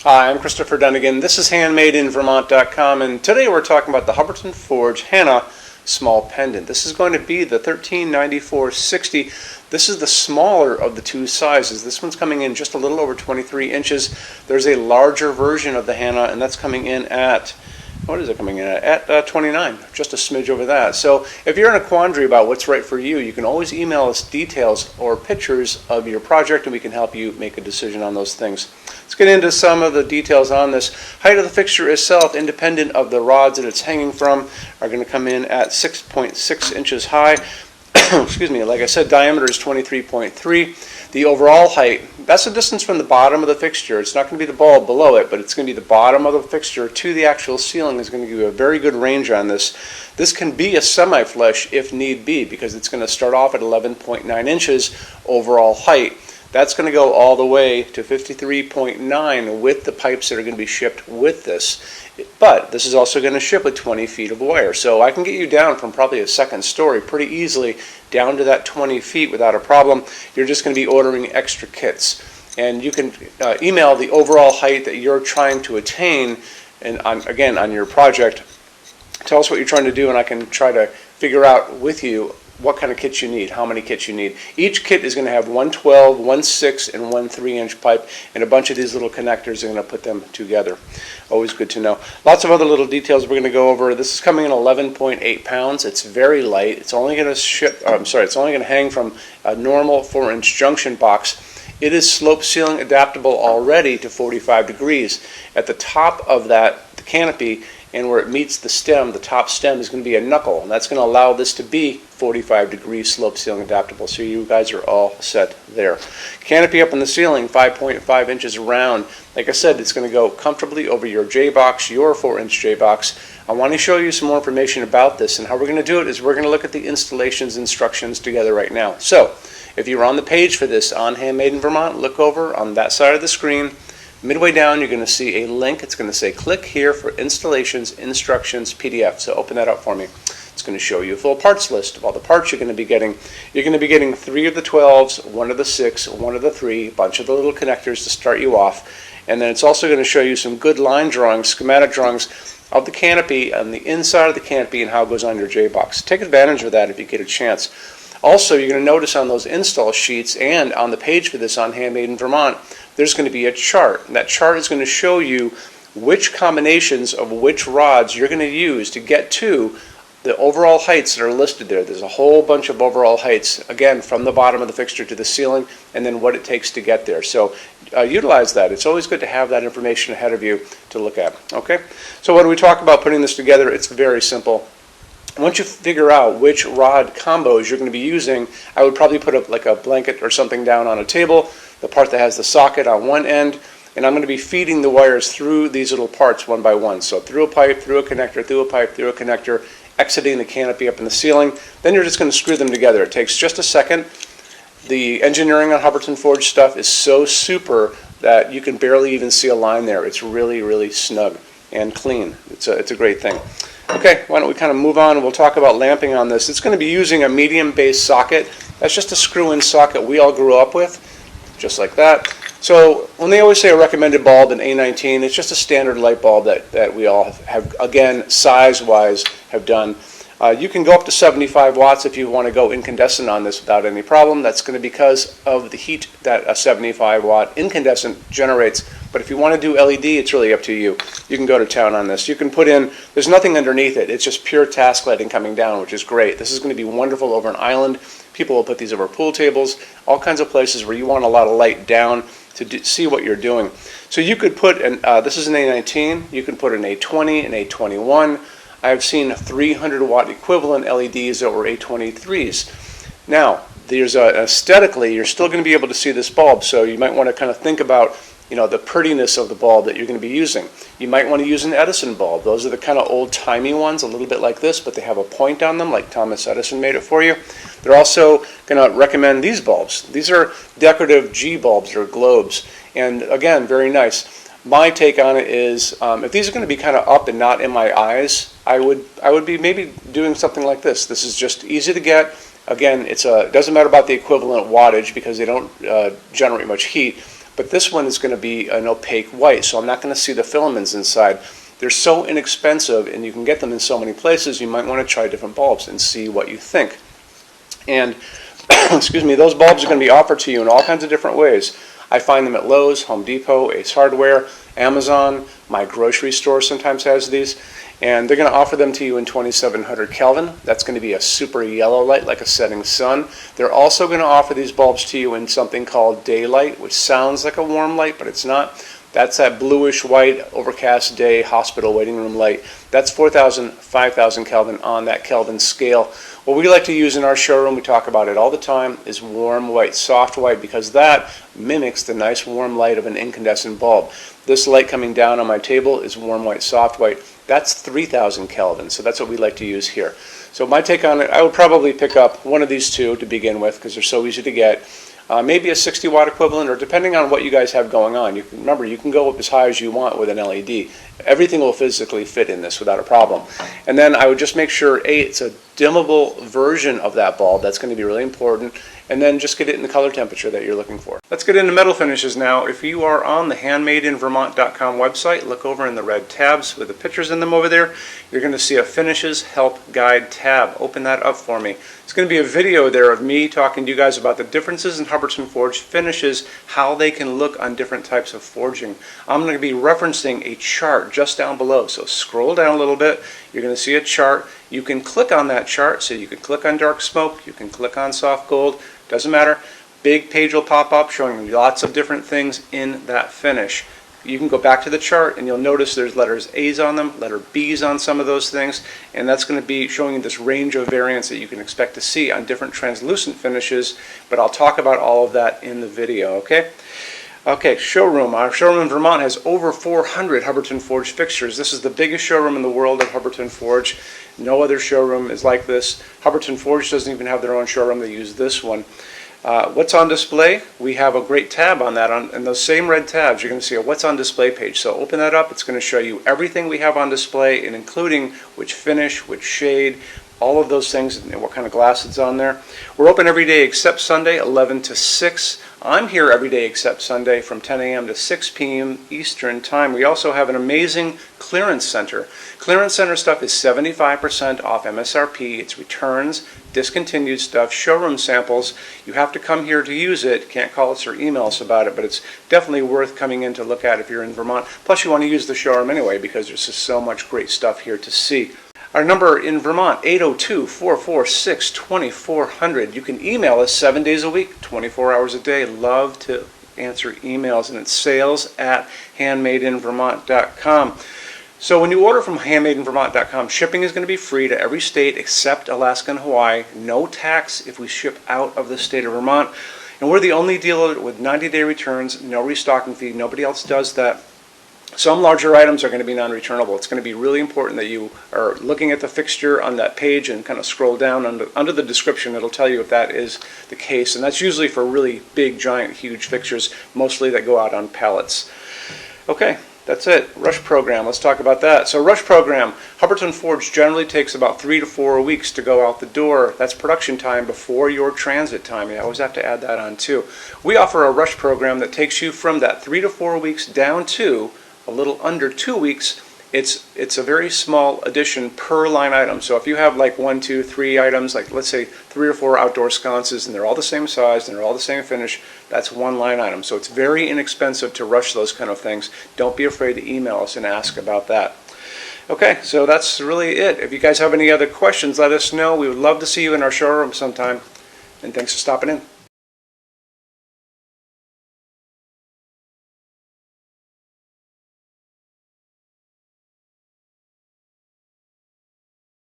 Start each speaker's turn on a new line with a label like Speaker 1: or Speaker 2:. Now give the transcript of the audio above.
Speaker 1: Hi, I'm Christopher Dunnigan. This is HandmadeInVermont.com, and today we're talking about the Hubbardton Forge Hana small pendant. This is going to be the 1394-60. This is the smaller of the two sizes. This one's coming in just a little over 23 inches. There's a larger version of the Hana, and that's coming in at, what is it coming in at? At 29, just a smidge over that. So if you're in a quandary about what's right for you, you can always email us details or pictures of your project, and we can help you make a decision on those things. Let's get into some of the details on this. Height of the fixture itself, independent of the rods that it's hanging from, are going to come in at 6.6 inches high. Excuse me, like I said, diameter is 23.3. The overall height, that's the distance from the bottom of the fixture. It's not going to be the bulb below it, but it's going to be the bottom of the fixture to the actual ceiling is going to give you a very good range on this. This can be a semi-flush if need be, because it's going to start off at 11.9 inches overall height. That's going to go all the way to 53.9 with the pipes that are going to be shipped with this. But this is also going to ship with 20 feet of wire. So I can get you down from probably a second story pretty easily down to that 20 feet without a problem. You're just going to be ordering extra kits. And you can email the overall height that you're trying to attain, and again, on your project. Tell us what you're trying to do, and I can try to figure out with you what kind of kits you need, how many kits you need. Each kit is going to have one 12, one 6, and one 3-inch pipe, and a bunch of these little connectors are going to put them together. Always good to know. Lots of other little details we're going to go over. This is coming in 11.8 pounds. It's very light. It's only going to it's only going to hang from a normal 4-inch junction box. It is slope ceiling adaptable already to 45 degrees. At the top of that, the canopy, and where it meets the stem, the top stem is going to be a knuckle, and that's going to allow this to be 45 degree slope ceiling adaptable. So you guys are all set there. Canopy up in the ceiling, 5.5 inches around. Like I said, it's going to go comfortably over your J-box, your 4-inch J-box. I want to show you some more information about this, and how we're going to do it is we're going to look at the installations instructions together right now. So if you're on the page for this on Handmade in Vermont, look over on that side of the screen. Midway down, you're going to see a link. It's going to say click here for installations, instructions, PDF. So open that up for me. It's going to show you a full parts list of all the parts you're going to be getting. You're going to be getting 3 of the 12s, 1 of the 6, 1 of the 3, a bunch of the little connectors to start you off. And then it's also going to show you some good line drawings, schematic drawings of the canopy and the inside of the canopy and how it goes on your J-box. Take advantage of that if you get a chance. Also, you're going to notice on those install sheets and on the page for this on Handmade in Vermont, there's going to be a chart. And that chart is going to show you which combinations of which rods you're going to use to get to the overall heights that are listed there. There's a whole bunch of overall heights, again, from the bottom of the fixture to the ceiling, and then what it takes to get there. So utilize that. It's always good to have that information ahead of you to look at. Okay? So when we talk about putting this together, it's very simple. Once you figure out which rod combos you're going to be using, I would probably put like a blanket or something down on a table, the part that has the socket on one end, and I'm going to be feeding the wires through these little parts one by one. So through a pipe, through a connector, through a pipe, through a connector, exiting the canopy up in the ceiling. Then you're just going to screw them together. It takes just a second. The engineering on Hubbardton Forge stuff is so super that you can barely even see a line there. It's really, really snug and clean. It's a great thing. Okay, why don't we kind of move on and we'll talk about lamping on this. It's going to be using a medium base socket. That's just a screw-in socket we all grew up with, just like that. So when they always say a recommended bulb in A19, it's just a standard light bulb that we all have, again, size-wise, have done. You can go up to 75 watts if you want to go incandescent on this without any problem. That's going to be because of the heat that a 75-watt incandescent generates. But if you want to do LED, it's really up to you. You can go to town on this. You can put in, there's nothing underneath it. It's just pure task lighting coming down, which is great. This is going to be wonderful over an island. People will put these over pool tables, all kinds of places where you want a lot of light down to see what you're doing. So you could put, this is an A19, you can put an A20, an A21. I've seen 300-watt equivalent LEDs that were A23s. Now, there's aesthetically, you're still going to be able to see this bulb, so you might want to kind of think about the prettiness of the bulb that you're going to be using. You might want to use an Edison bulb. Those are the kind of old-timey ones, a little bit like this, but they have a point on them, like Thomas Edison made it for you. They're also going to recommend these bulbs. These are decorative G bulbs or globes, and again, very nice. My take on it is, if these are going to be kind of up and not in my eyes, I would be maybe doing something like this. This is just easy to get. Again, it doesn't matter about the equivalent wattage because they don't generate much heat. but this one is going to be an opaque white, so I'm not going to see the filaments inside. They're so inexpensive, and you can get them in so many places, you might want to try different bulbs and see what you think. And excuse me, those bulbs are going to be offered to you in all kinds of different ways. I find them at Lowe's, Home Depot, Ace Hardware, Amazon. My grocery store sometimes has these. And they're going to offer them to you in 2700 Kelvin. That's going to be a super yellow light like a setting sun. They're also going to offer these bulbs to you in something called daylight, which sounds like a warm light, but it's not. That's that bluish white overcast day hospital waiting room light. That's 4,000, 5,000 Kelvin on that Kelvin scale. What we like to use in our showroom, we talk about it all the time, is warm white, soft white, because that mimics the nice warm light of an incandescent bulb. This light coming down on my table is warm white, soft white. That's 3,000 Kelvin, so that's what we like to use here. So my take on it, I would probably pick up one of these two to begin with because they're so easy to get. Maybe a 60 watt equivalent, or depending on what you guys have going on. Remember, you can go up as high as you want with an LED. Everything will physically fit in this without a problem. And then I would just make sure, it's a dimmable version of that bulb. That's going to be really important. And then just get it in the color temperature that you're looking for. Let's get into metal finishes now. If you are on the HandmadeInVermont.com website, look over in the red tabs with the pictures in them over there. You're going to see a Finishes Help Guide tab. Open that up for me. It's going to be a video there of me talking to you guys about the differences in Hubbardton forged finishes, how they can look on different types of forging. I'm going to be referencing a chart just down below. So scroll down a little bit. You're going to see a chart. You can click on that chart. So you can click on dark smoke. You can click on soft gold. Doesn't matter. Big page will pop up showing you lots of different things in that finish. You can go back to the chart and you'll notice there's letters A's on them, letter B's on some of those things, and that's going to be showing you this range of variants that you can expect to see on different translucent finishes, but I'll talk about all of that in the video, okay? Okay, showroom. Our showroom in Vermont has over 400 Hubbardton Forge fixtures. This is the biggest showroom in the world of Hubbardton Forge. No other showroom is like this. Hubbardton Forge doesn't even have their own showroom. They use this one. What's on display? We have a great tab on that. In those same red tabs, you're going to see a What's on Display page. So open that up. It's going to show you everything we have on display, and including which finish, which shade, all of those things, and what kind of glass it's on there. We're open every day except Sunday, 11 to 6. I'm here every day except Sunday from 10 a.m. to 6 p.m. Eastern Time. We also have an amazing clearance center. Clearance center stuff is 75% off MSRP. It's returns, discontinued stuff, showroom samples. You have to come here to use it. Can't call us or email us about it, but it's definitely worth coming in to look at if you're in Vermont. Plus you want to use the showroom anyway because there's just so much great stuff here to see. Our number in Vermont, 802-446-2400. You can email us 7 days a week, 24 hours a day. Love to answer emails, and it's sales@HandmadeInVermont.com. So when you order from HandmadeInVermont.com, shipping is going to be free to every state except Alaska and Hawaii. No tax if we ship out of the state of Vermont. And we're the only dealer with 90-day returns, no restocking fee. Nobody else does that. Some larger items are going to be non-returnable. It's going to be really important that you are looking at the fixture on that page and kind of scroll down under the description. It'll tell you if that is the case. And that's usually for really big, giant, huge fixtures, mostly that go out on pallets. Okay, that's it. Rush program. Let's talk about that. So rush program, Hubbardton Forge generally takes about 3 to 4 weeks to go out the door. That's production time before your transit time. You always have to add that on too. We offer a rush program that takes you from that 3 to 4 weeks down to a little under 2 weeks. It's a very small addition per line item. So if you have like 1, 2, 3 items, like let's say 3 or 4 outdoor sconces, and they're all the same size and they're all the same finish, that's one line item. So it's very inexpensive to rush those kind of things. Don't be afraid to email us and ask about that. Okay, so that's really it. If you guys have any other questions, let us know. We would love to see you in our showroom sometime. And thanks for stopping in.